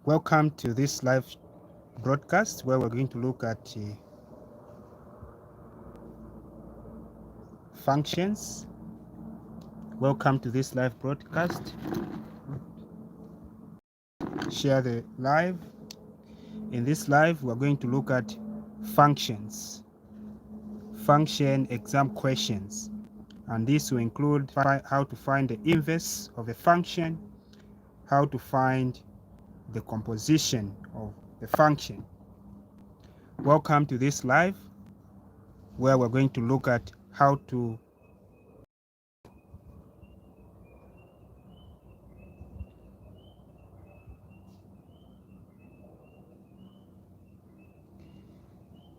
Welcome to this live broadcast where we're going to look at functions. Welcome to this live broadcast. Share the live. In this live, we're going to look at functions, function exam questions. And this will include how to find the inverse of a function, how to find the composition of the function. Welcome to this live where we're going to look at how to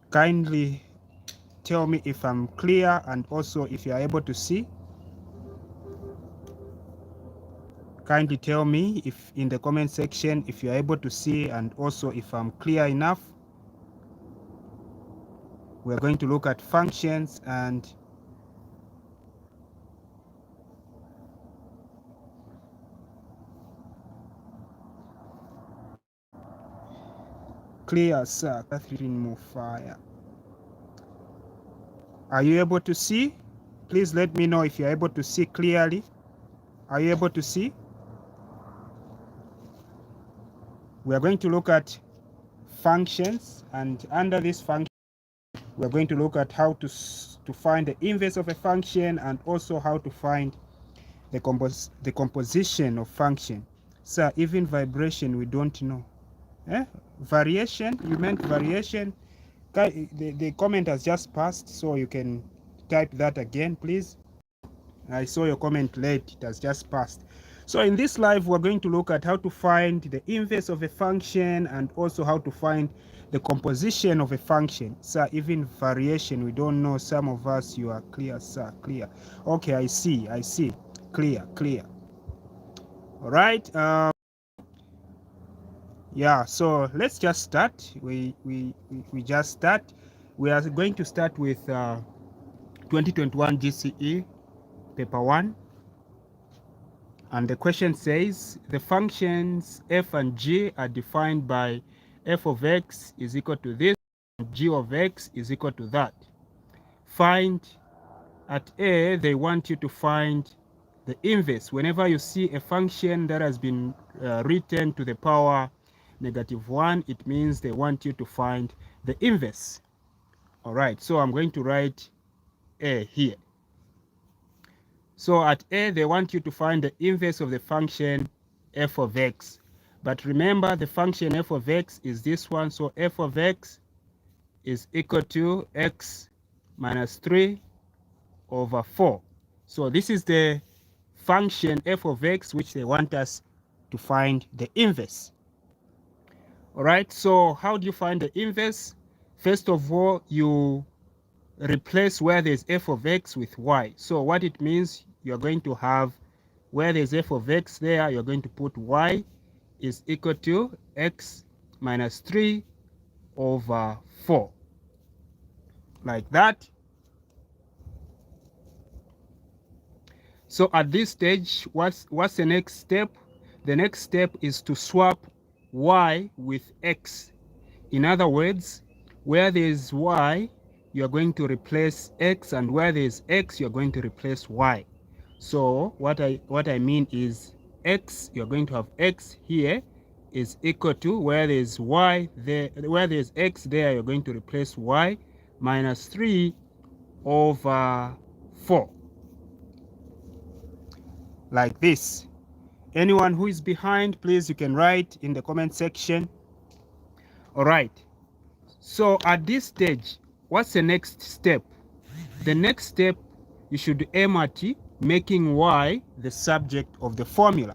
kindly tell me if I'm clear and also if you are able to see. Kindly tell me if in the comment section if you are able to see and also if I'm clear enough. We're going to look at functions and clear, sir. Catherine Mufaya. Are you able to see? Please let me know if you're able to see clearly. Are you able to see? We are going to look at functions, and under this function, we're going to look at how to find the inverse of a function and also how to find the composition of function. Sir, even vibration, we don't know. Variation, you meant variation? The comment has just passed, so you can type that again, please. I saw your comment late, it has just passed. So in this live, we're going to look at how to find the inverse of a function and also how to find the composition of a function. Sir, even variation, we don't know. Some of us, you are clear, sir, clear. Okay, I see, clear. All right. Yeah, so let's just start. We just start. We are going to start with 2021 GCE paper 1. And the question says, the functions f and g are defined by f of x is equal to this, and g of x is equal to that. Find, at A, they want you to find the inverse. Whenever you see a function that has been written to the power -1, it means they want you to find the inverse. All right, so I'm going to write A here. So at A, they want you to find the inverse of the function f of x. But remember, the function f of x is this one. So f of x is equal to x minus 3 over 4. So this is the function f of x which they want us to find the inverse. All right, so how do you find the inverse? First of all, you replace where there's f of x with y. So what it means, you're going to have where there's f of x there, you're going to put y is equal to x minus 3 over 4. Like that. So at this stage, what's the next step? The next step is to swap y with x. In other words, where there's y, you're going to replace x, and where there's x, you're going to replace y. So what I mean is x, you're going to have x here is equal to where there's y there, where there's x there, you're going to replace y minus 3 over 4. Like this. Anyone who is behind, please, you can write in the comment section. All right. So at this stage, what's the next step? The next step, you should aim at making y the subject of the formula.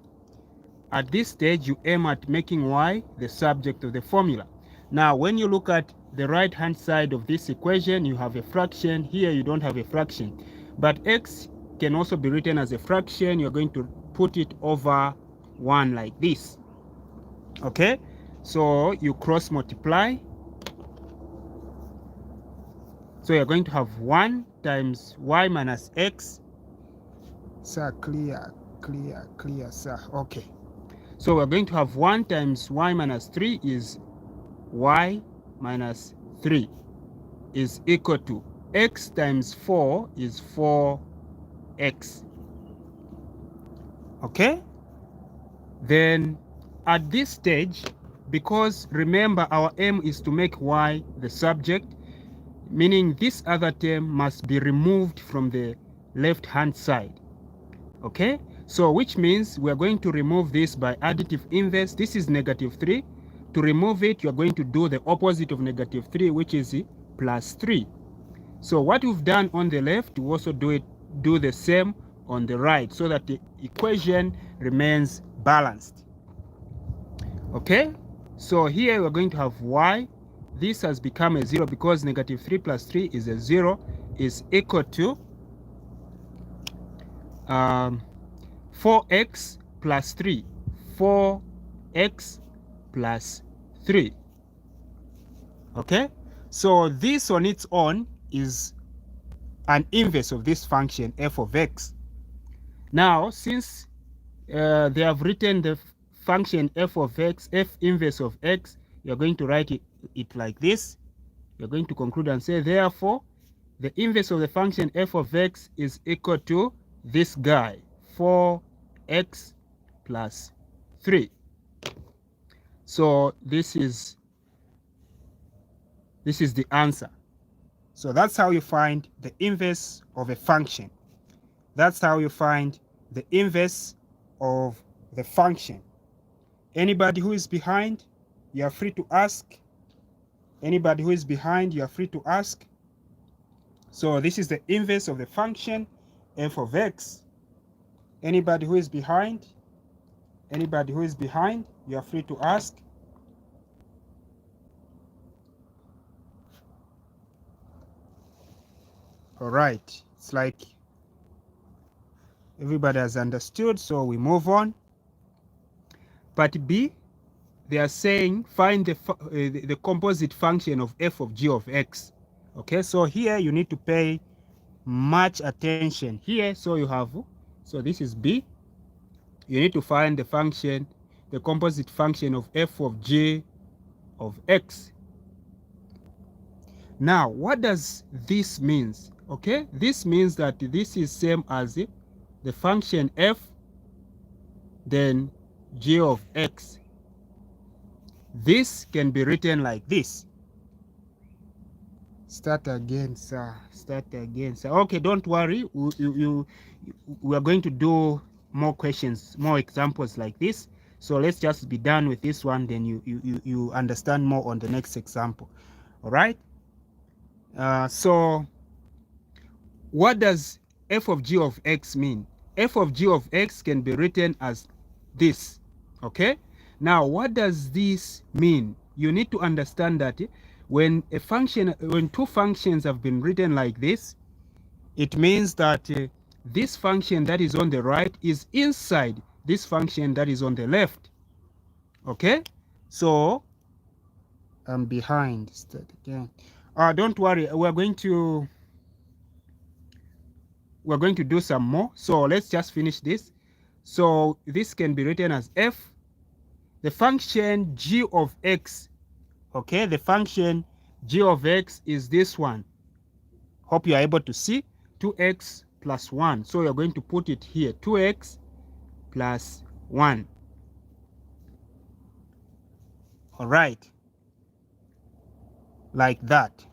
At this stage, you aim at making y the subject of the formula. Now, when you look at the right-hand side of this equation, you have a fraction. Here, you don't have a fraction. But x can also be written as a fraction. You're going to put it over 1 like this. Okay? So you cross multiply. So you're going to have 1 times y minus x. Sir, clear, sir. Okay. So we're going to have 1 times y minus 3 is y minus 3 is equal to x times 4 is 4x. Okay? Then at this stage, because remember our aim is to make y the subject, meaning this other term must be removed from the left hand side. Okay, so which means we are going to remove this by additive inverse. This is negative 3. To remove it, you are going to do the opposite of negative 3, which is plus 3. So what we've done on the left, we also do the same on the right, so that the equation remains balanced. Okay, so here we're going to have y. This has become a 0 because negative 3 plus 3 is a 0, is equal to 4x plus 3. 4x plus 3. Okay, so this on its own is an inverse of this function f of x. Now, since they have written the function f of x, f inverse of x, you're going to write it like this. You're going to conclude and say, therefore, the inverse of the function f of x is equal to this guy, 4x plus 3. So this is the answer. So that's how you find the inverse of a function. That's how you find the inverse of the function. Anybody who is behind, you are free to ask. Anybody who is behind, you are free to ask. So this is the inverse of the function f of x. Anybody who is behind, you are free to ask. All right, it's like everybody has understood, so we move on. Part B, they are saying find the composite function of f of g of x. Okay, so here you need to pay much attention here. So you have, so this is B. You need to find the function, the composite function of f of g of x. Now, what does this means? Okay, this means that this is same as the function f, then g of x. This can be written like this. Start again, sir. Start again, sir. Okay, don't worry. We are going to do more questions, more examples like this. So let's just be done with this one. Then you understand more on the next example. All right. So what does f of g of x mean? F of g of x can be written as this. Okay. Now, what does this mean? You need to understand that when two functions have been written like this, it means that this function that is on the right is inside this function that is on the left. Okay, so I'm behind. Start again. Don't worry, we're going to do some more. So let's just finish this. So this can be written as f, the function g of x. Okay, the function g of x is this one. Hope you are able to see, 2x plus 1. So you're going to put it here, 2x plus 1. All right, like that.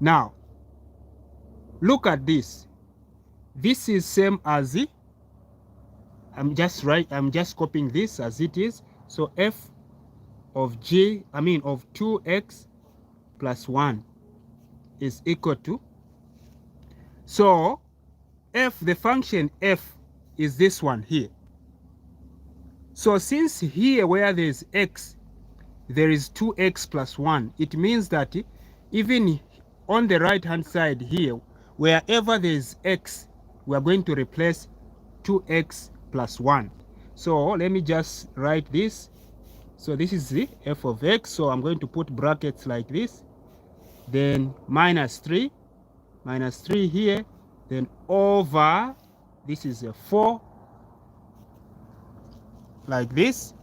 Now, look at this. This is same as it. I'm just copying this as it is. So f of of 2x plus 1 is equal to, so f, the function f is this one here. So since here where there is x, there is 2x plus 1, it means that even on the right hand side here, wherever there is x, we are going to replace 2x plus 1. So let me just write this. So this is the f of x. So I'm going to put brackets like this. Then minus 3 here. Then over, this is a 4. like this.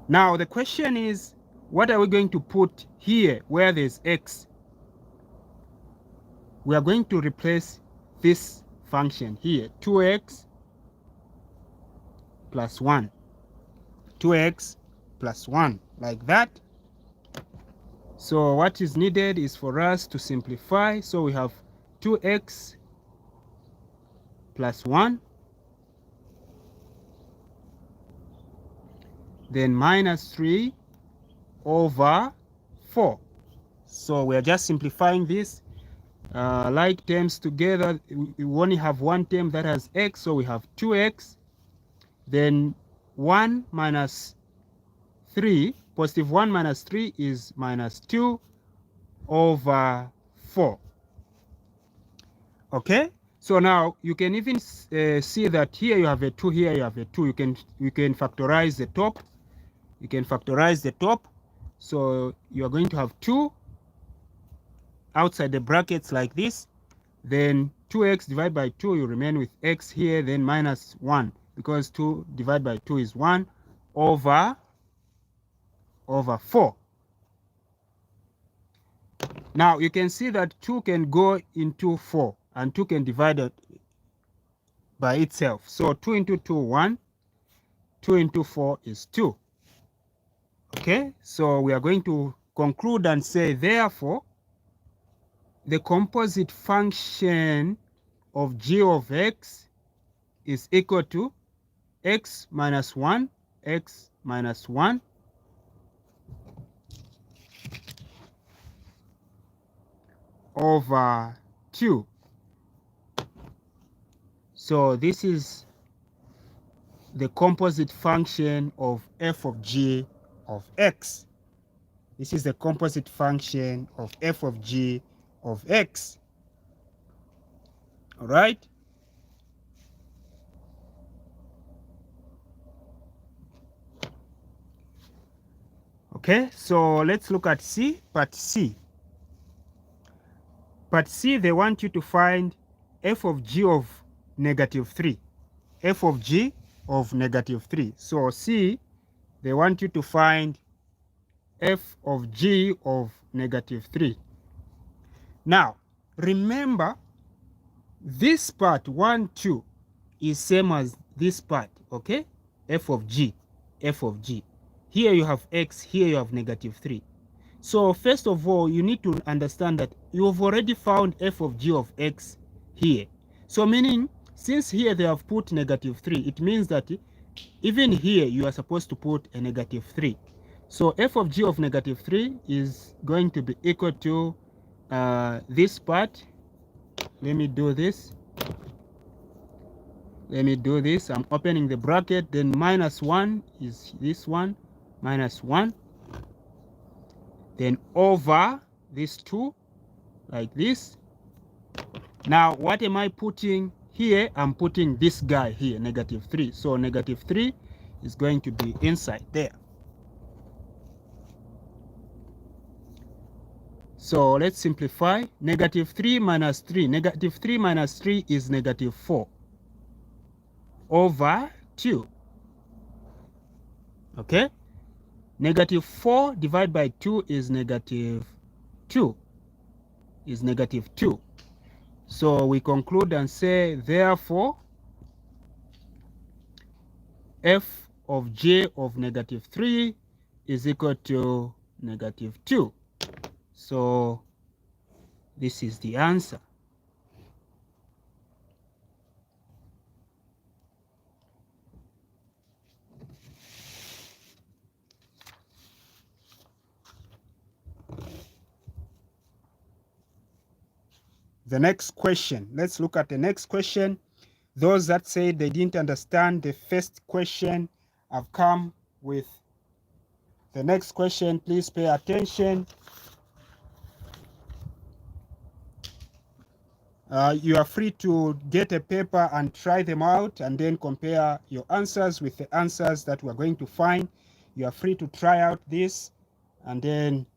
Now the question is, what are we going to put here where there's x? We are going to replace this function here, 2x plus 1. 2x plus 1, like that. So what is needed is for us to simplify. So we have 2x plus 1, then minus 3 over 4. So we are just simplifying this. Like terms together, we only have one term that has x, so we have 2x, then 1 minus 3, positive 1 minus 3 is minus 2 over 4. Okay, so now you can even see that here you have a 2, here you have a 2. You can factorize the top. You can factorize the top. So you are going to have 2 outside the brackets like this. Then 2x divided by 2, you remain with x here, then minus 1, because 2 divided by 2 is 1 over 4. Now you can see that 2 can go into 4 and 2 can divide it by itself. So 2 into 2, 1. 2 into 4 is 2. Okay, so we are going to conclude and say, therefore, the composite function of g of x is equal to x minus 1, x minus 1, over 2. So this is the composite function of f of g of x. This is the composite function of f of g of x. All right? Okay, so let's look at C, part C. Part C, they want you to find f of g of negative 3. F of g of negative 3. So C, they want you to find f of g of negative 3. Now, remember, this part 1, 2 is same as this part, okay? F of g, f of g. Here you have x, here you have negative 3. So first of all, you need to understand that you have already found f of g of x here. So meaning, since here they have put negative 3, it means that even here you are supposed to put a negative 3. So f of g of negative 3 is going to be equal to this part. Let me do this. I'm opening the bracket, then minus 1 is this one, minus 1. Then over this 2, like this. Now, what am I putting here? I'm putting this guy here, negative 3. So negative 3 is going to be inside there. So let's simplify. Negative 3 minus 3. Negative 3 minus 3 is negative 4 over 2. Okay? Negative 4 divided by 2 is negative 2. Is negative 2. So we conclude and say, therefore, f of j of negative 3 is equal to negative 2. So this is the answer. The next question. Let's look at the next question. Those that say they didn't understand the first question, I've come with the next question. Please pay attention. You are free to get a paper and try them out and then compare your answers with the answers that we're going to find. You are free to try out this and then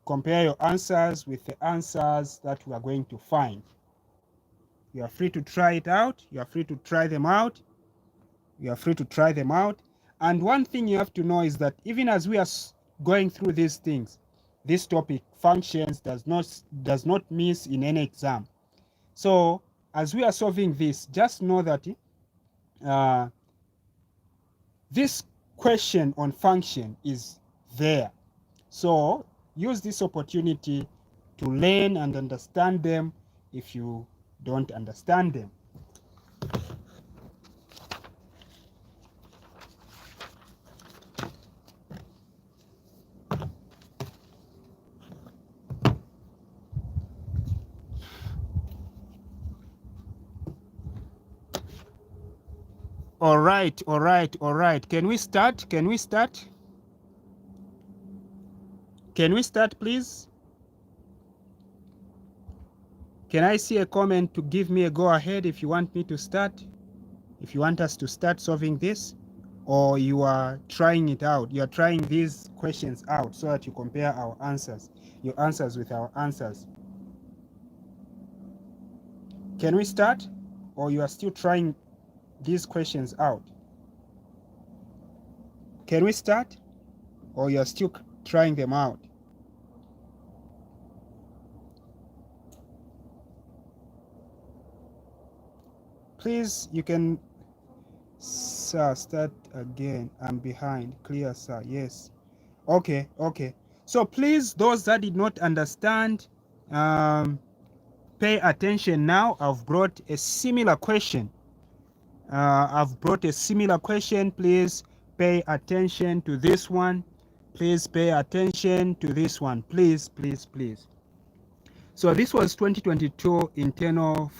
compare your answers with the answers that we are going to find. You are free to try it out. You are free to try them out. You are free to try them out. And one thing you have to know is that even as we are going through these things, this topic, functions, does not miss in any exam. So as we are solving this, just know that uh, this question on function is there. So use this opportunity to learn and understand them if you don't understand them. All right. Can we start? Can we start, please? Can I see a comment to give me a go ahead if you want me to start? If you want us to start solving this, or you are trying it out, you are trying these questions out so that you compare our answers, your answers with our answers. Can we start, or you are still trying these questions out? Can we start, or you are still trying them out? Please, you can. Sir, start again. I'm behind. Clear, sir. Yes. Okay. So please, those that did not understand, pay attention now. I've brought a similar question. Please pay attention to this one. Please pay attention to this one. Please. So this was 2022 internal.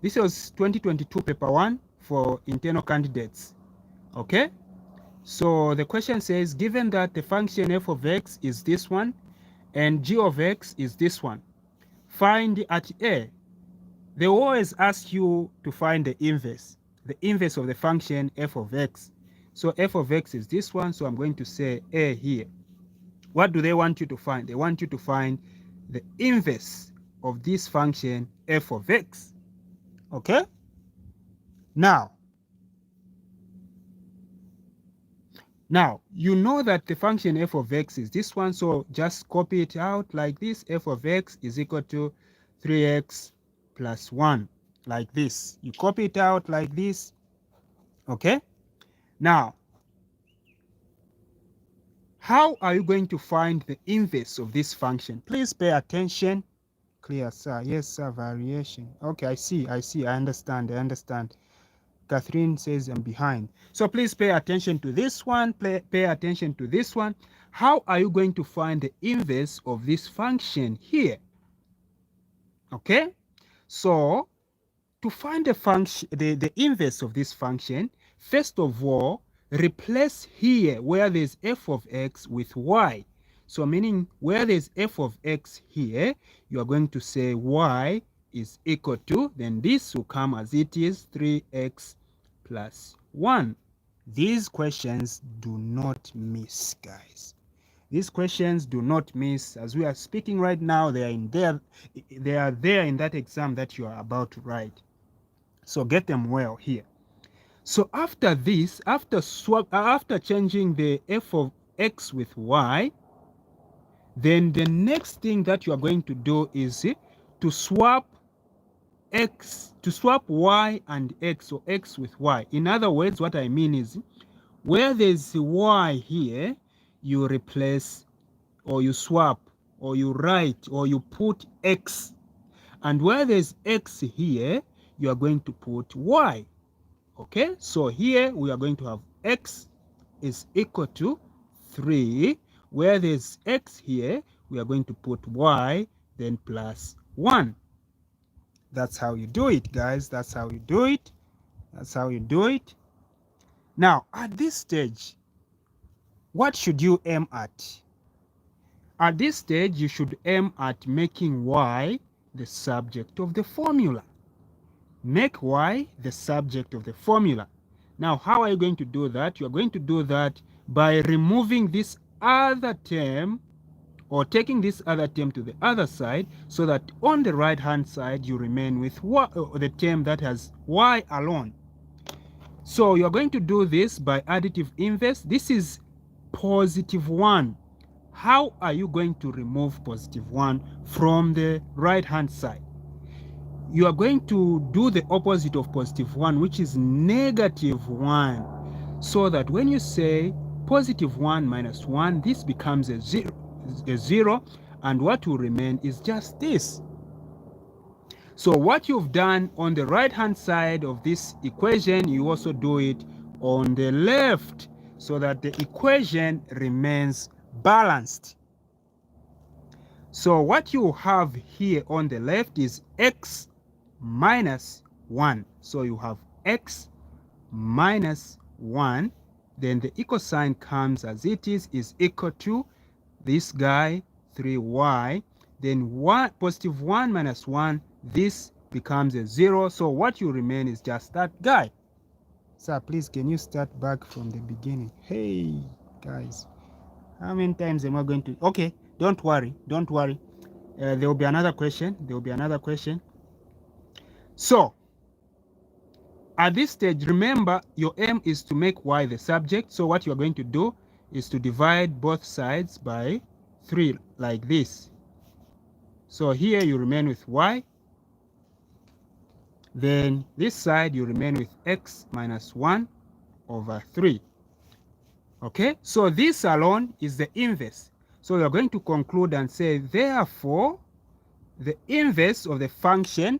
This was 2022 paper 1 for internal candidates. Okay. So the question says, given that the function f of x is this one and g of x is this one, find at a. They always ask you to find the inverse of the function f of x. So f of x is this one, so I'm going to say a here. What do they want you to find? They want you to find the inverse of this function f of x. Okay? Now, you know that the function f of x is this one, so just copy it out like this. F of x is equal to 3x plus 1, like this. You copy it out like this. Okay? Now, how are you going to find the inverse of this function? Please pay attention. Clear, sir. Yes, sir. Variation. Okay, I see. I understand. Catherine says I'm behind. So please pay attention to this one. Pay attention to this one. How are you going to find the inverse of this function here? Okay? So to find the function, the inverse of this function, first of all, replace here where there's f of x with y. So meaning where there's f of x here, you are going to say y is equal to, then this will come as it is, 3x plus 1. These questions do not miss, guys. These questions do not miss. As we are speaking right now, they are there in that exam that you are about to write. So get them well here. So after this, after changing the f of x with y, then the next thing that you are going to do is to swap y and x, or x with y. In other words, what I mean is where there's y here, you replace, or you swap, or you write, or you put x. And where there's x here, you are going to put y. Okay, so here we are going to have x is equal to 3. Where there's x here, we are going to put y, then plus 1. That's how you do it, guys. That's how you do it. Now, at this stage, what should you aim at? At this stage, you should aim at making y the subject of the formula. Make y the subject of the formula. Now, how are you going to do that? You are going to do that by removing this other term, or taking this other term to the other side, so that on the right hand side you remain with y, the term that has y alone. So you're going to do this by additive inverse. This is positive 1. How are you going to remove positive 1 from the right hand side? You are going to do the opposite of positive 1, which is negative 1. So that when you say positive 1 minus 1, this becomes a 0, and what will remain is just this. So what you've done on the right hand side of this equation, you also do it on the left, so that the equation remains balanced. So what you have here on the left is x minus 1. So you have x minus 1. Then the equal sign comes as it is equal to this guy, 3y. Then 1 positive 1 minus 1, this becomes a 0. So what you remain is just that guy. Sir, please, can you start back from the beginning? Hey, guys, how many times am I going to? Okay, don't worry, don't worry. There will be another question. There will be another question. So at this stage, remember, your aim is to make y the subject. So what you are going to do is to divide both sides by 3, like this. So here you remain with y. Then this side you remain with x minus 1 over 3. Okay, so this alone is the inverse. So you're going to conclude and say, therefore, the inverse of the function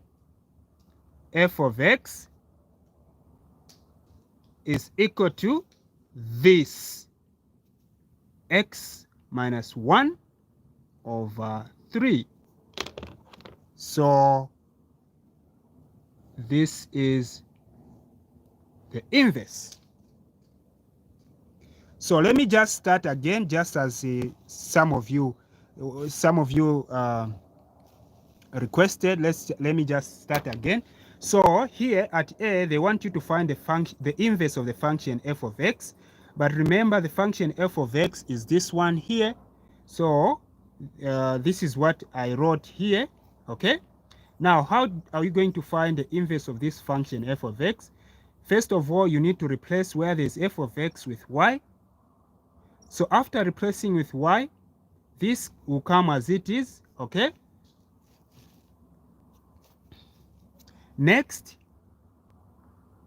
f of x is equal to this, x minus 1 over 3. So this is the inverse. So let me just start again, just as some of you requested. Let me just start again. So here at A, they want you to find the inverse of the function f of x. But remember, the function f of x is this one here. So this is what I wrote here. Okay. Now, how are you going to find the inverse of this function f of x? First of all, you need to replace where there's f of x with y. So after replacing with y, this will come as it is. Okay. Next,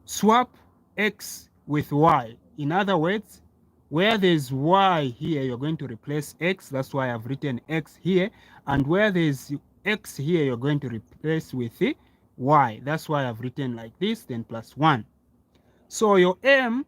swap x with y. In other words, where there's y here, you're going to replace x. That's why I've written x here. And where there's x here, you're going to replace with y. That's why I've written like this, then plus 1. So your aim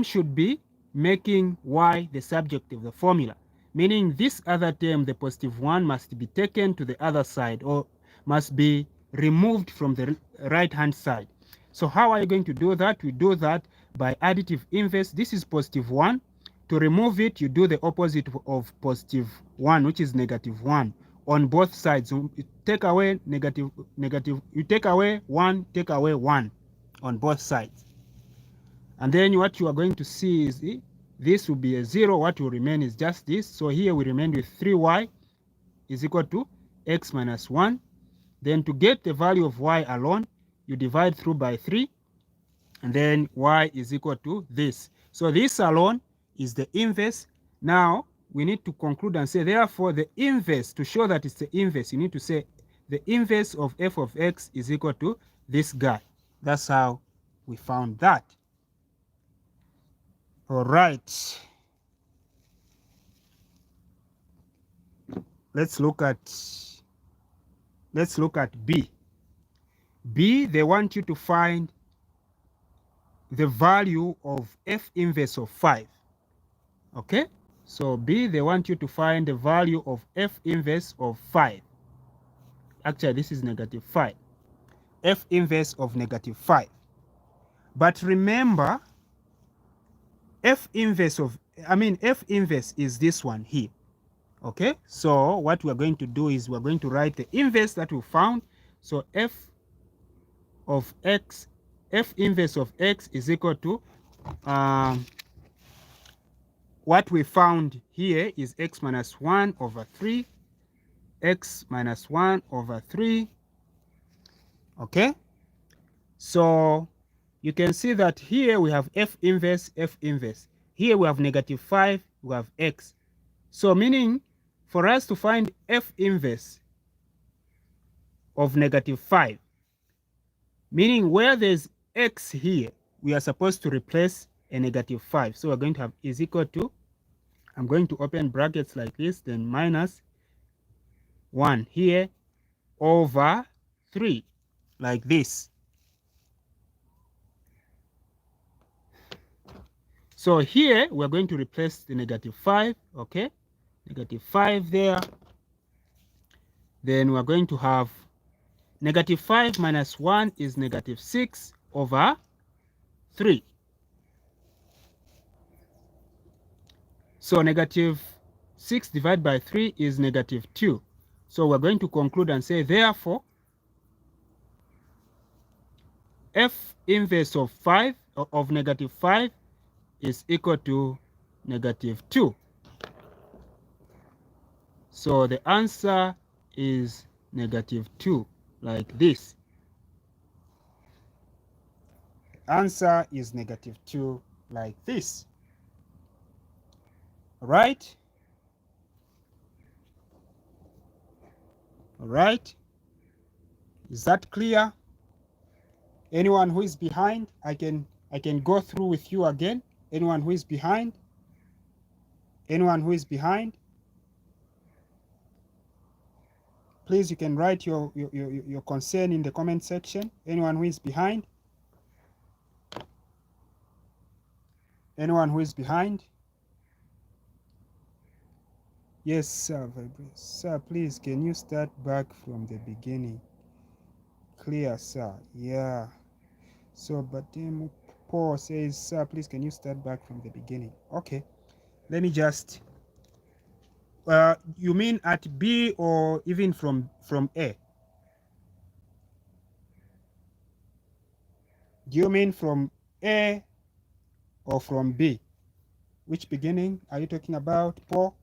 should be making y the subject of the formula, meaning this other term, the positive 1, must be taken to the other side, or must be removed from the right hand side. So how are you going to do that? We do that by additive inverse. This is positive 1. To remove it, you do the opposite of positive 1, which is negative 1 on both sides. So you take away negative, you take away 1, take away 1 on both sides. And then what you are going to see is this will be a 0. What will remain is just this. So here we remain with 3y is equal to x minus 1. Then to get the value of y alone, you divide through by 3. And then y is equal to this. So this alone is the inverse. Now we need to conclude and say, therefore, the inverse, to show that it's the inverse, you need to say the inverse of f of x is equal to this guy. That's how we found that. All right. Let's look at B. B, they want you to find the value of f inverse of 5. Okay? So B, they want you to find the value of f inverse of 5. Actually, this is negative 5. F inverse of negative 5. But remember, f inverse is this one here. Okay, so what we're going to do is we're going to write the inverse that we found. So f inverse of x is equal to what we found here is x minus 1 over 3, x minus 1 over 3. Okay, so you can see that here we have F inverse, F inverse. Here we have -5, we have X. So meaning for us to find F inverse of -5, meaning where there's X here, we are supposed to replace a -5. So we're going to have is equal to, I'm going to open brackets like this, then minus 1 here over 3, like this. So here we're going to replace the -5, okay? -5 there. Then we're going to have -5 minus 1 is -6 over 3. So -6 divided by 3 is -2. So we're going to conclude and say, therefore, F inverse of -5 is equal to -2. So the answer is -2, like this. Answer is -2, like this. All right? All right? Is that clear? Anyone who is behind, I can go through with you again. Anyone who is behind? Anyone who is behind? Please, you can write your concern in the comment section. Anyone who is behind? Anyone who is behind? Yes, sir. Sir, please, can you start back from the beginning? Clear, sir. Yeah. So, but Paul says, sir, please, can you start back from the beginning? Okay. Let me just... you mean at B or even from A? Do you mean from A or from B? Which beginning are you talking about, Paul?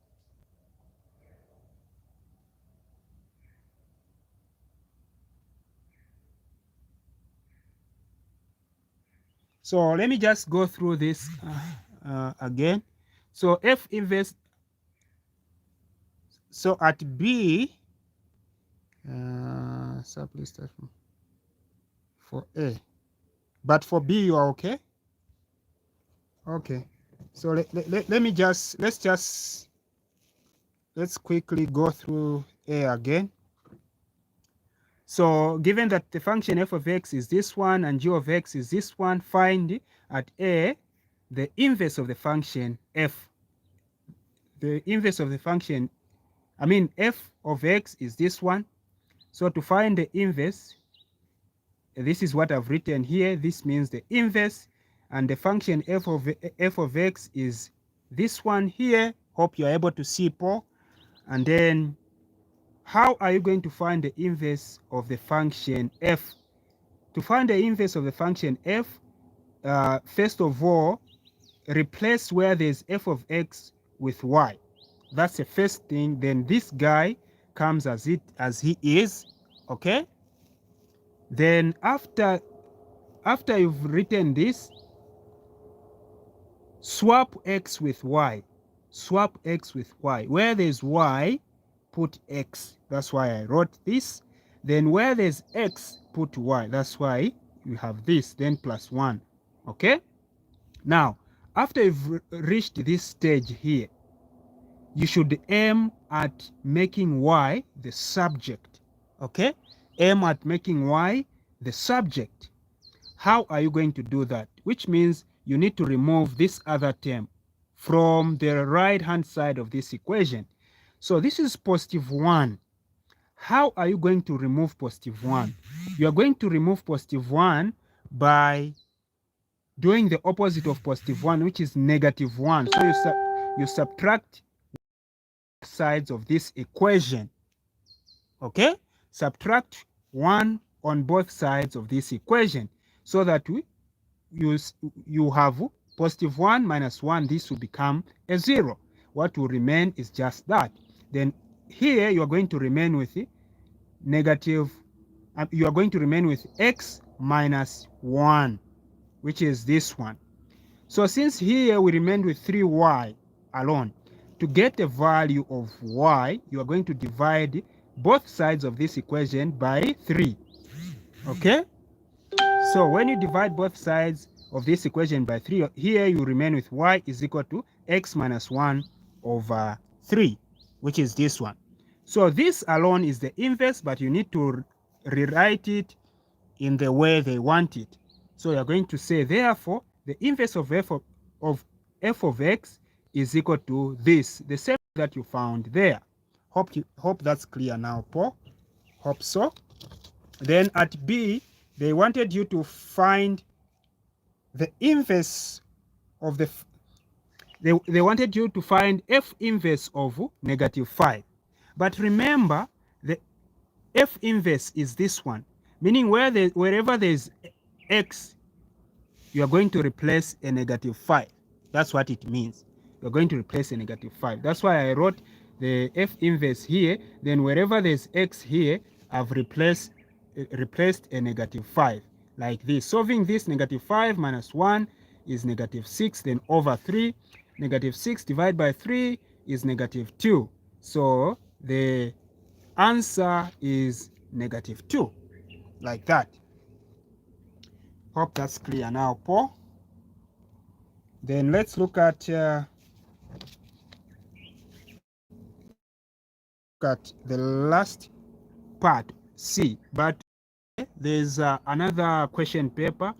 So let me just go through this again. So F inverse, so at B, so please start from for A, but for B you are okay? Okay. So let me just, let's quickly go through A again. So given that the function f of x is this one and g of x is this one, find at A the inverse of the function f. The inverse of the function, I mean f of x is this one. So to find the inverse, this is what I've written here. This means the inverse, and the function f of x is this one here. Hope you're able to see, Paul. And then how are you going to find the inverse of the function f? To find the inverse of the function f, first of all, replace where there's f of x with y. That's the first thing. Then this guy comes as he is, okay? Then after you've written this, swap x with y. Swap x with y. Where there's y, put x. That's why I wrote this. Then where there's x, put y. That's why you have this, then plus 1. Okay? Now, after you've reached this stage here, you should aim at making y the subject. Okay? Aim at making y the subject. How are you going to do that? Which means you need to remove this other term from the right-hand side of this equation. So this is +1. How are you going to remove +1? You are going to remove +1 by doing the opposite of +1, which is -1. So you subtract sides of this equation. Okay? Subtract 1 on both sides of this equation so that you have +1 minus 1. This will become a 0. What will remain is just that. Then here you are going to remain with negative, you are going to remain with x minus 1. which is this one. So since here we remained with 3y alone, to get the value of y, you are going to divide both sides of this equation by 3. Okay? So when you divide both sides of this equation by 3, here you remain with y is equal to x minus 1 over 3, which is this one. So this alone is the inverse, but you need to rewrite it in the way they want it. So you're going to say, therefore, the inverse of f of x is equal to this, the same that you found there. Hope that's clear now, Paul. Hope so. Then at B, they wanted you to find the inverse of they wanted you to find f inverse of -5. But remember, the f inverse is this one, meaning wherever there's x, you are going to replace a -5. That's what it means. You're going to replace a -5. That's why I wrote the f inverse here. Then wherever there's x here, I've replaced a -5 like this. Solving this, -5 minus 1 is -6, then over 3. -6 divided by 3 is -2. So the answer is -2, like that. Hope that's clear now, Paul. Then let's look at the last part, C. But there's another question paper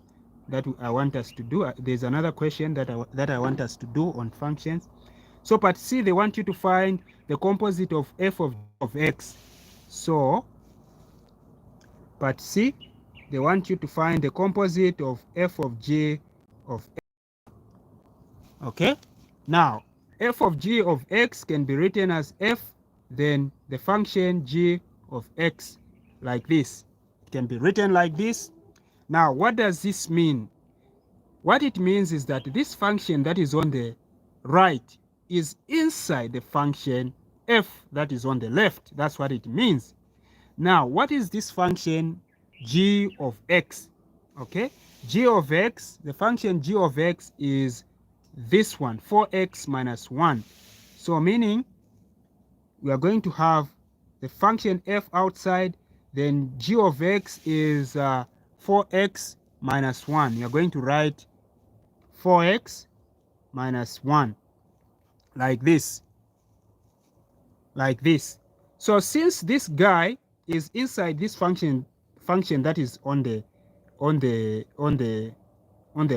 that I want us to do. There's another question that I want us to do on functions. So part C, they want you to find the composite of f of x. So part C, they want you to find the composite of f of g of x. Okay? Now, f of g of x can be written as f, then the function g of x, like this. It can be written like this. Now, what does this mean? What it means is that this function that is on the right is inside the function f that is on the left. That's what it means. Now, what is this function g of x? Okay, g of x, the function g of x is this one, 4x minus 1. So meaning we are going to have the function f outside, then g of x is 4x minus 1. You are going to write 4x minus 1 like this, like this. So since this guy is inside this function that is on the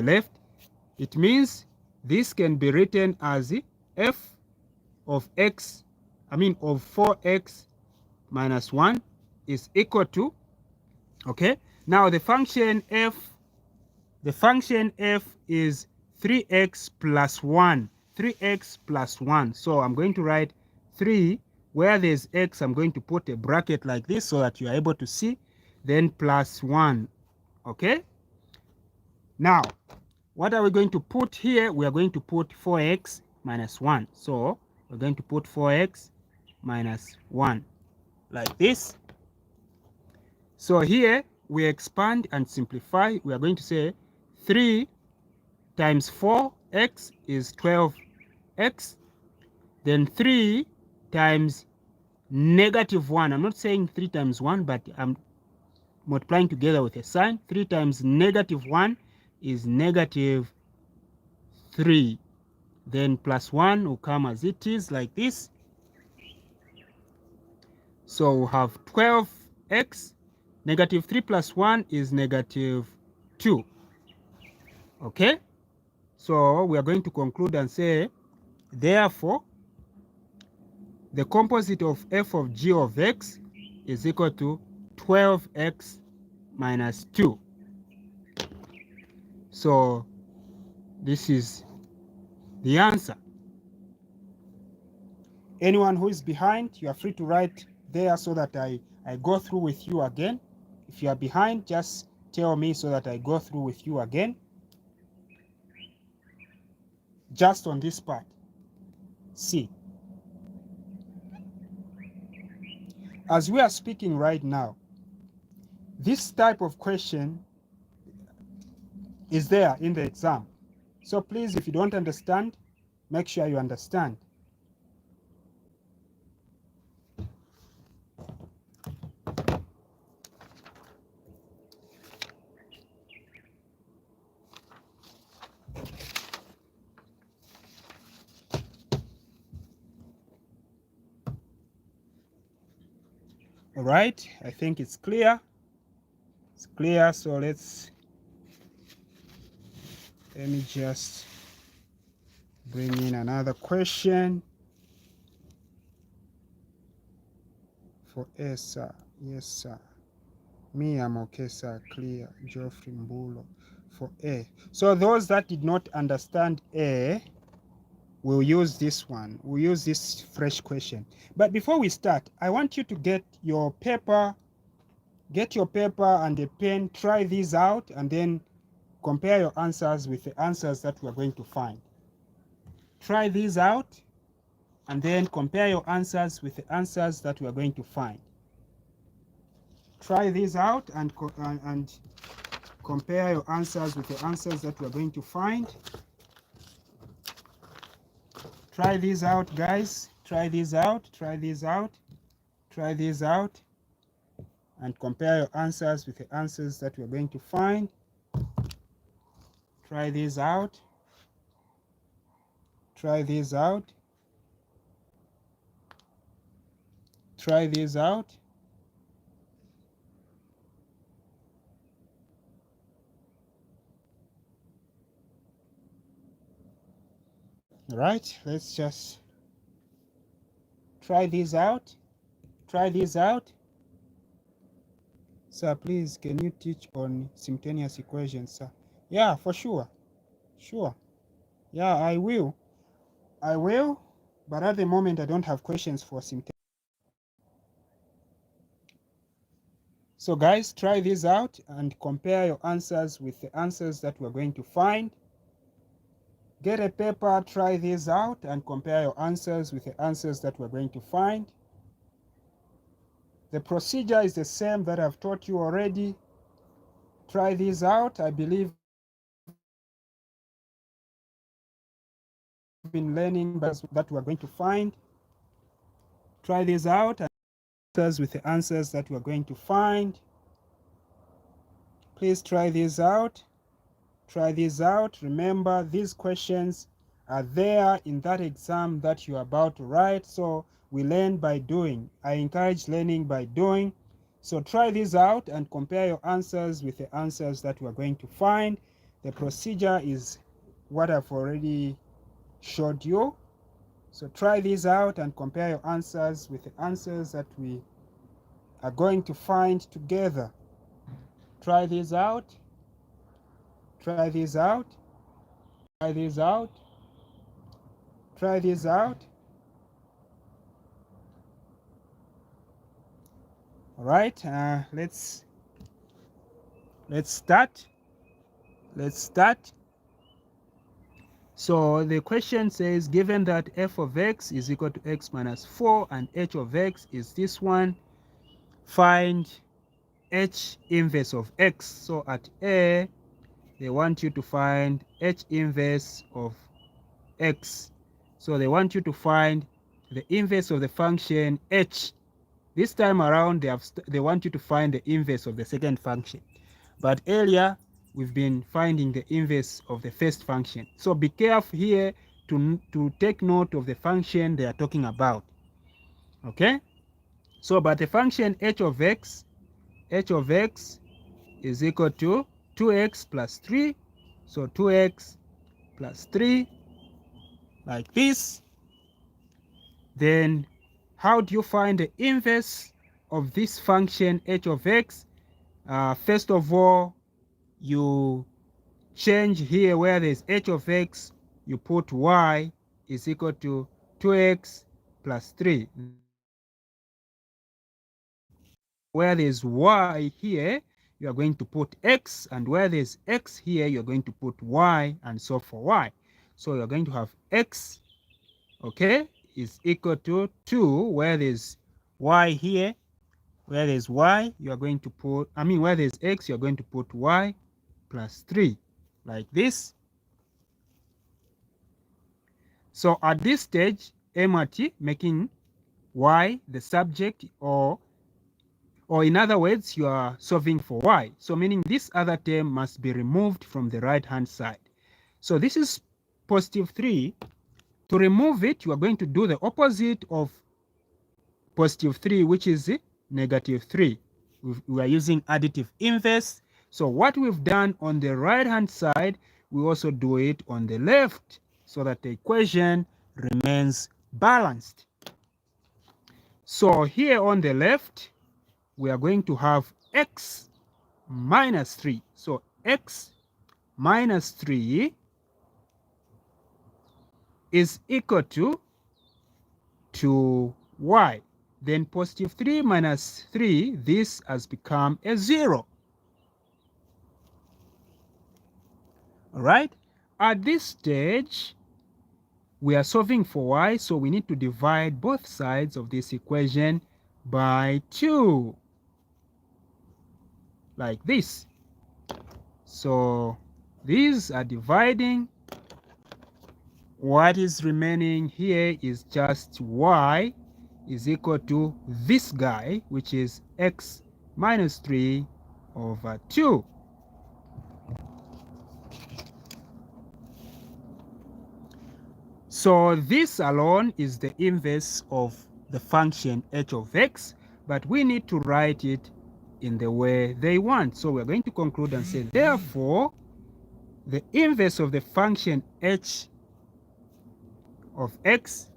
left, it means this can be written as f of x, of 4x minus 1 is equal to, okay, now the function f is 3x plus 1. 3x plus 1. So I'm going to write 3. Where there's x, I'm going to put a bracket like this so that you are able to see. Then plus 1. Okay? Now, what are we going to put here? We are going to put 4x minus 1. So we're going to put 4x minus 1 like this. So here we expand and simplify. We are going to say 3 times 4x is 12x. Then 3 times -1. I'm not saying 3 times 1, but I'm multiplying together with a sign. 3 times -1 is -3. Then plus 1 will come as it is, like this. So we'll have 12x. -3 plus 1 is -2. Okay? So we are going to conclude and say, therefore, the composite of f of g of x is equal to 12x minus 2. So this is the answer. Anyone who is behind, you are free to write there so that I go through with you again. If you are behind, just tell me so that I go through with you again. Just on this part. C. As we are speaking right now, this type of question is there in the exam. So please, if you don't understand, make sure you understand. All right, I think it's clear. It's clear, so let me just bring in another question for A, sir. Yes, sir. Me, I'm okay, sir. Clear. Geoffrey Mbulo for A. So those that did not understand A, we'll use this one. We'll use this fresh question. But before we start, I want you to get your paper and a pen, try these out, and then compare your answers with the answers that we are going to find. Try these out, and then compare your answers with the answers that we are going to find. Try these out and compare your answers with the answers that we are going to find. Try these out, guys. Try these out. Try these out. Try these out. And compare your answers with the answers that we're going to find. Try these out. Try these out. Try these out. All right, let's just try these out. Try these out. Sir, please, can you teach on simultaneous equations, sir? Yeah, for sure. Sure. Yeah, I will. I will. But at the moment, I don't have questions for simultaneous. So guys, try this out and compare your answers with the answers that we're going to find. Get a paper, try this out and compare your answers with the answers that we're going to find. The procedure is the same that I've taught you already. Try this out. I believe you've been learning that we're going to find. Try this out and answers with the answers that we're going to find. Please try this out. Try this out. Remember, these questions are there in that exam that you're about to write. So we learn by doing. I encourage learning by doing. So try this out and compare your answers with the answers that we're going to find. The procedure is what I've already showed you. So try this out and compare your answers with the answers that we are going to find together. Try this out. Try this out. Try this out. Try this out. All right, let's start. Let's start. So the question says, given that f of x is equal to x minus 4 and h of x is this one, find h inverse of x. So at A, they want you to find h inverse of x. So they want you to find the inverse of the function h. This time around, they want you to find the inverse of the second function. But earlier, we've been finding the inverse of the first function. So be careful here to take note of the function they are talking about. Okay? So, but the function h of x is equal to 2x plus 3. So 2x plus 3, like this. Then how do you find the inverse of this function h of x? First of all, you change here where there's h of x, you put y is equal to 2x plus 3. Where there's y here, you are going to put x, and where there's x here, you're going to put y, and so for y. So you're going to have x, okay, is equal to 2, where there's y here. Where there's y, you are going to put, where there's x, you're going to put y plus 3. like this. So at this stage, aim at making y the subject, or in other words, you are solving for y. So meaning this other term must be removed from the right hand side. So this is positive 3. To remove it, you are going to do the opposite of positive 3, which is negative 3. We are using additive inverse. So what we've done on the right hand side, we also do it on the left, so that the equation remains balanced. So here on the left, we are going to have x minus 3. So x minus 3 is equal to y. Then positive 3 minus 3, this has become a 0. All right? At this stage, we are solving for y, so we need to divide both sides of this equation by 2. Like this. So these are dividing. What is remaining here is just y is equal to this guy, which is x minus 3 over 2. So this alone is the inverse of the function h of x, but we need to write it in the way they want. So we're going to conclude and say, therefore, the inverse of the function h of x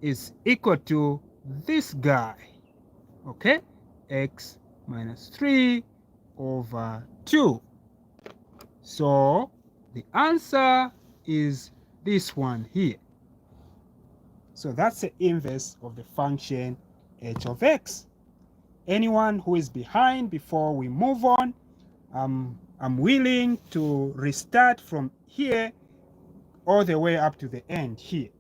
is equal to this guy, okay, x minus 3 over 2. So the answer is this one here. So that's the inverse of the function h of x. Anyone who is behind before we move on, I'm willing to restart from here all the way up to the end here.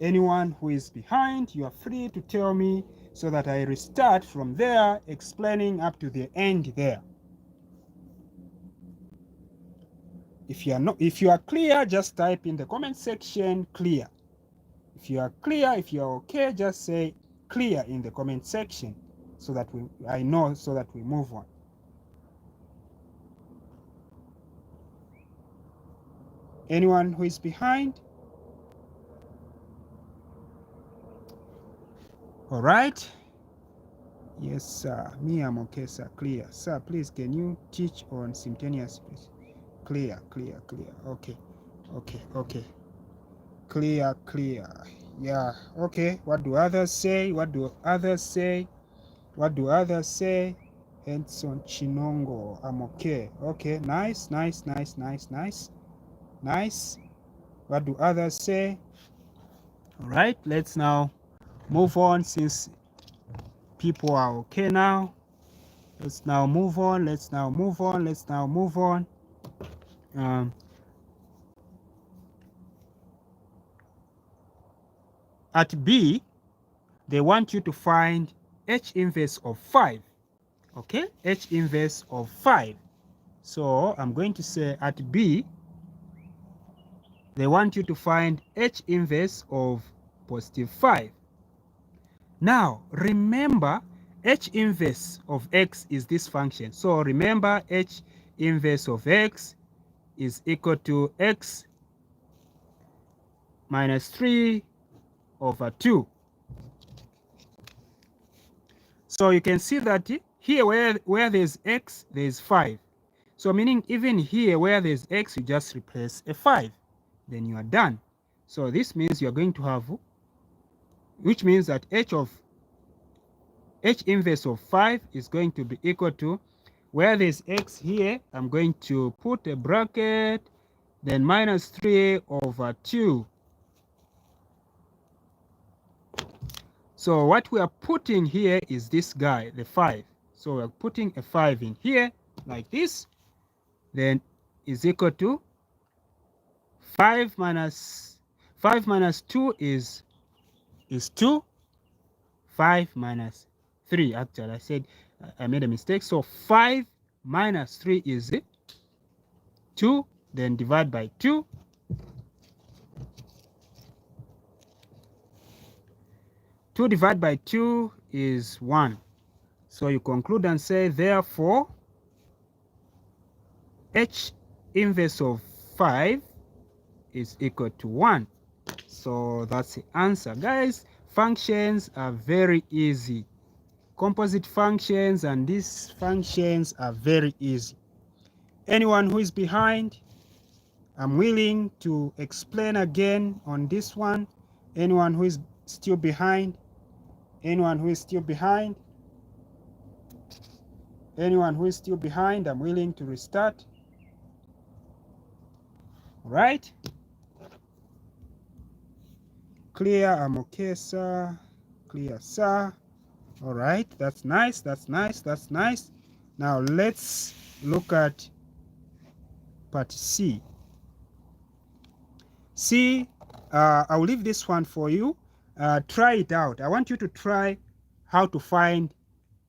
Anyone who is behind, you are free to tell me so that I restart from there, explaining up to the end there. If you are clear, just type in the comment section clear. If you are clear, if you are okay, just say clear in the comment section so that I know, so that we move on. Anyone who is behind? All right. Yes, sir. Me, I'm okay, sir. Clear. Sir, please, can you teach on simultaneous, please? Clear, clear, clear. Okay, okay, okay. Clear, clear. Yeah, okay. What do others say? What do others say? What do others say? Edson Chinongo, I'm okay. Okay, nice, nice, nice, nice, nice. Nice. What do others say? All right, let's now move on, since people are okay now. Let's now move on. Let's now move on. Let's now move on. At B, they want you to find H inverse of 5. Okay, H inverse of 5. So I'm going to say at B, they want you to find H inverse of positive 5. Now, remember, H inverse of x is this function. So remember, H inverse of x is equal to x minus 3 over 2. So you can see that here where there's x, there's 5. So meaning even here where there's x, you just replace a 5. Then you are done. So this means you're going to have, which means that H inverse of 5 is going to be equal to, where there's x here, I'm going to put a bracket, then minus 3 over 2. So what we are putting here is this guy, the 5. So we're putting a 5 in here, like this. Then is equal to 5 minus 2 is 2. 5 minus 3. Actually, I said I made a mistake. So 5 minus 3 is 2. then divide by 2. 2 divided by 2 is 1. So you conclude and say, therefore, h inverse of 5 is equal to 1. So that's the answer. Guys, functions are very easy. Composite functions and these functions are very easy. Anyone who is behind, I'm willing to explain again on this one. Anyone who is still behind, anyone who is still behind, anyone who is still behind, I'm willing to restart. All right? Clear, I'm okay, sir. Clear, sir. All right, that's nice, that's nice, that's nice. Now let's look at part C. C, I'll leave this one for you. Try it out. I want you to try how to find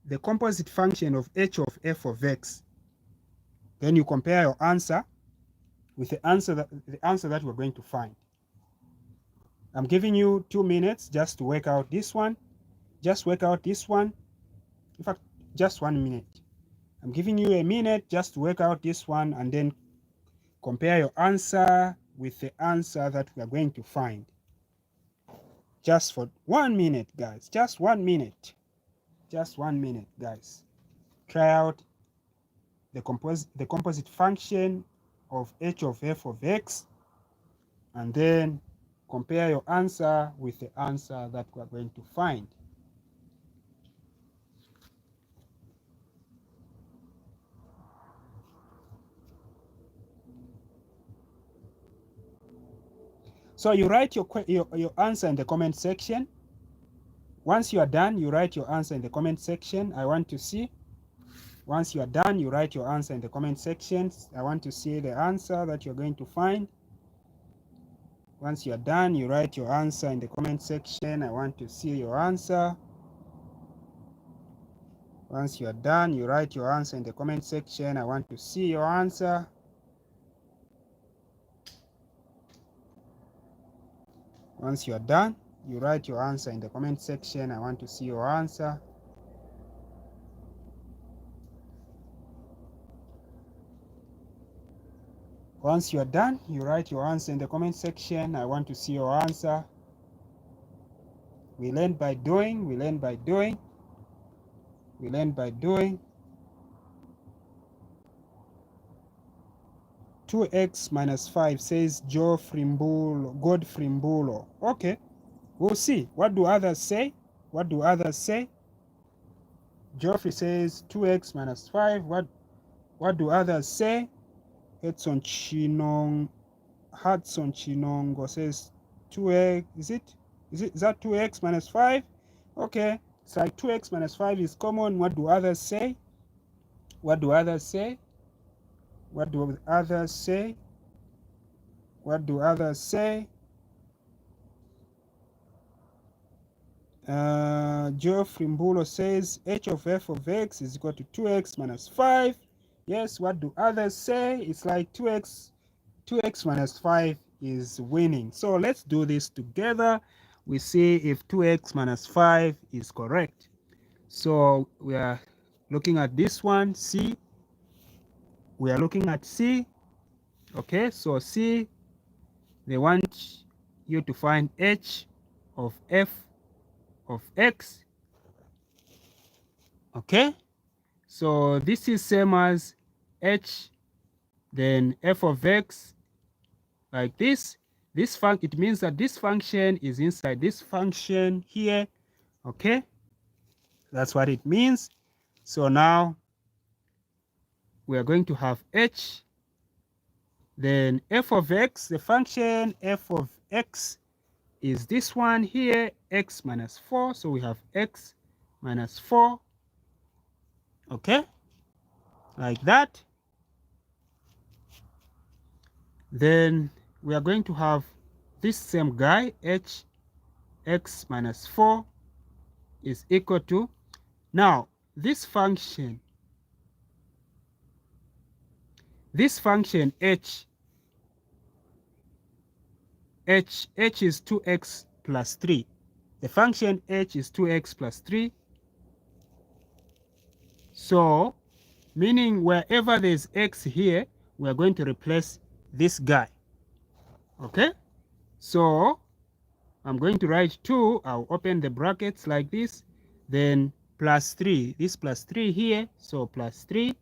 the composite function of h of f of x. Then you compare your answer with the answer that we're going to find. I'm giving you 2 minutes just to work out this one. Just work out this one. In fact, just 1 minute. I'm giving you a minute just to work out this one and then compare your answer with the answer that we are going to find. Just for 1 minute, guys. Just 1 minute. Just 1 minute, guys. Try out the composite function of h of f of x and then compare your answer with the answer that we are going to find. So you write your answer in the comment section. Once you are done, you write your answer in the comment section. I want to see. Once you are done, you write your answer in the comment section. I want to see the answer that you're going to find. Once you are done, you write your answer in the comment section. I want to see your answer. Once you are done, you write your answer in the comment section. I want to see your answer. Once you are done, you write your answer in the comment section. I want to see your answer. Once you are done, you write your answer in the comment section. I want to see your answer. We learn by doing. We learn by doing. We learn by doing. 2x minus 5 says God Frimbulo. Okay, we'll see. What do others say? What do others say? Geoffrey says 2x minus 5. What do others say? Hudson Chinongo says 2x. Is that 2x minus 5? Okay, it's like 2x minus 5 is common. What do others say? What do others say? What do others say? What do others say? Geoffrey Mbulo says h of f of x is equal to 2x minus 5. Yes, what do others say? It's like 2x minus 5 is winning. So let's do this together. We see if 2x minus 5 is correct. So we are looking at this one, C. We are looking at C. Okay, so C, they want you to find h of f of x. Okay, so this is same as h, then f of x, like this. It means that this function is inside this function here. Okay, that's what it means. So now we are going to have h, then f of x, the function f of x is this one here, x minus 4. So we have x minus 4. Okay, like that. Then we are going to have this same guy, h x minus 4 is equal to, now this function h, h is 2x plus 3. The function h is 2x plus 3. So, meaning wherever there's x here, we're going to replace this guy. Okay? So, I'm going to write 2. I'll open the brackets like this. Then plus 3. This plus 3 here. So, plus 3.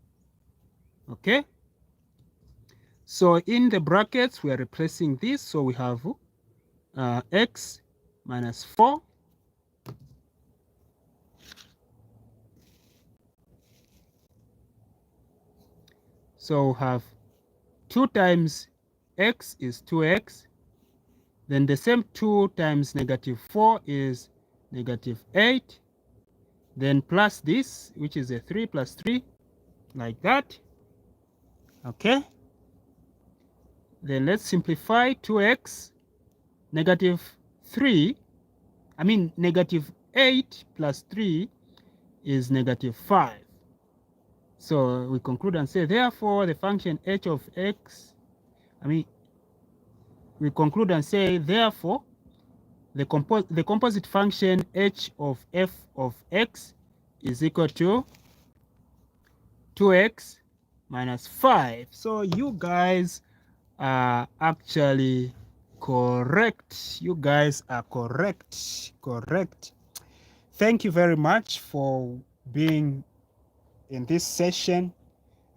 Okay? So, in the brackets, we are replacing this. So, we have x minus 4. So, we have 2 times x is 2x. Then the same 2 times negative 4 is negative 8. Then plus this, which is a 3 plus 3, like that. Okay. Then let's simplify 2x. Negative 3, negative 8 plus 3 is negative 5. So we conclude and say, therefore, the function h of x, we conclude and say, therefore, the composite function h of f of x is equal to 2x minus 5. So you guys are actually correct. You guys are correct. Correct. Thank you very much for being in this session,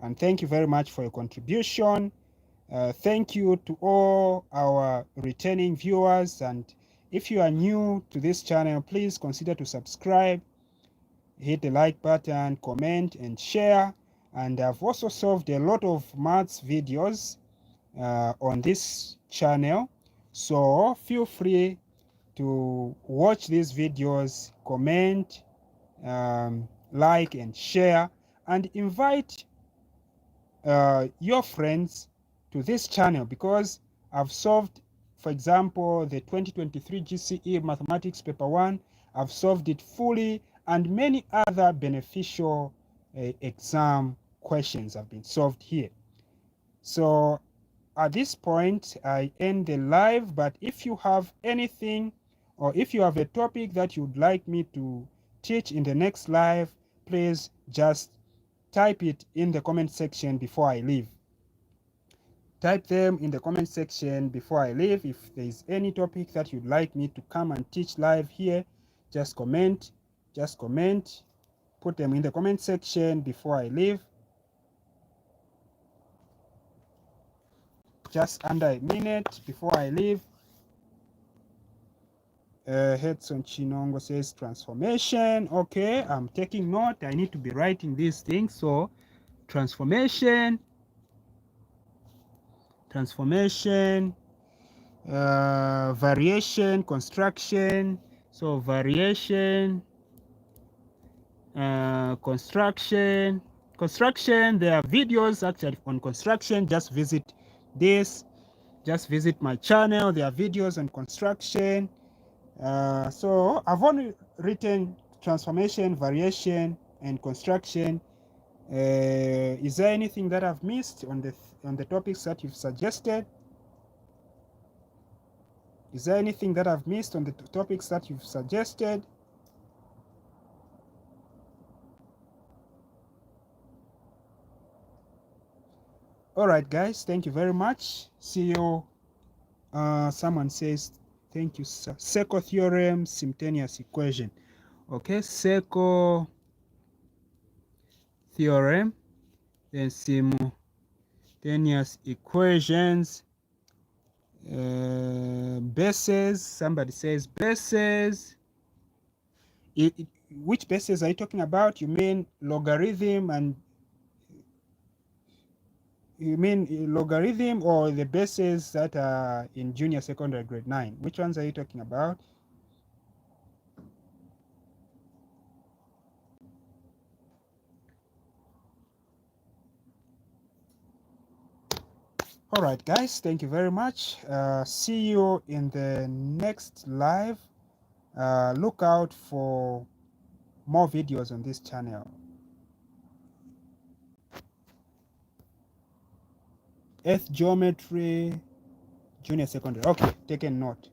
and thank you very much for your contribution. Thank you to all our returning viewers, and if you are new to this channel, please consider to subscribe, hit the like button, comment and share. And I've also solved a lot of maths videos on this channel, so feel free to watch these videos, comment, like and share, and invite your friends to this channel, because I've solved, for example, the 2023 GCE Mathematics Paper 1. I've solved it fully, and many other beneficial exam questions have been solved here. So at this point, I end the live, but if you have anything, or if you have a topic that you'd like me to teach in the next live, please just type it in the comment section before I leave. Type them in the comment section before I leave. If there is any topic that you'd like me to come and teach live here, just comment. Just comment. Put them in the comment section before I leave. Just under a minute before I leave. Hedson Chinongo says transformation. Okay, I'm taking note. I need to be writing these things. So transformation, variation, construction. So variation, construction. There are videos actually on construction. Just visit this. Just visit my channel. There are videos on construction. So I've only written transformation, variation, and construction. Is there anything that I've missed on the topics that you've suggested? Is there anything that I've missed on the topics that you've suggested? All right, guys, thank you very much. See you. Someone says, thank you, sir. Seco theorem, simultaneous equation. Okay, Seco theorem, then simultaneous equations. Bases, somebody says bases. Which bases are you talking about? You mean logarithm, and you mean logarithm, or the bases that are in junior secondary grade 9? Which ones are you talking about? All right, guys, thank you very much. See you in the next live. Look out for more videos on this channel. Earth geometry, Junior secondary. Okay, taken note.